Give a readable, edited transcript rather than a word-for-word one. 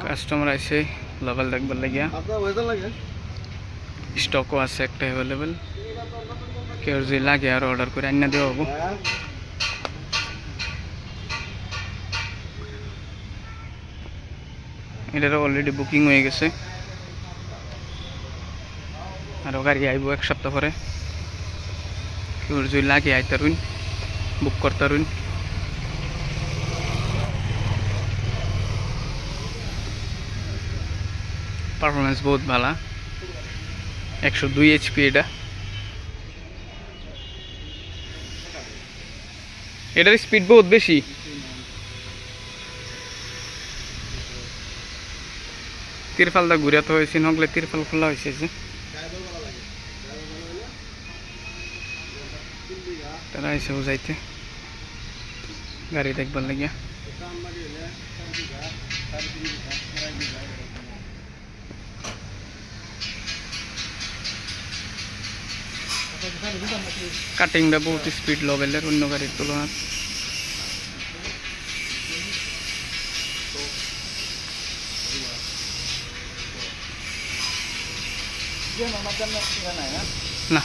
customer আইছে level দেখবার লাগিয়া স্টকও আছে একটা অ্যাভেলেবেল কেউ যদি লাগে আর অর্ডার করে আনিয়ে দেওয়া হবো এটার অলরেডি বুকিং হয়ে গেছে আরও গাড়ি আইব এক সপ্তাহ পরে কেউ যদি লাগে আইতারুন বুক করতারুন পারফরমেন্স বহুত ভালো 102 HP এটার স্পিড বহুত বেশি তিরফালটা ঘুরে তো হয়েছে নগলে তিরফাল খোলা হয়েছে যে তারা এসে বুঝাইতে গাড়ি দেখবার লাগিয়া কাটিংটা বহুত স্পিড লেভেলের অন্য গাড়ির তুলনায় না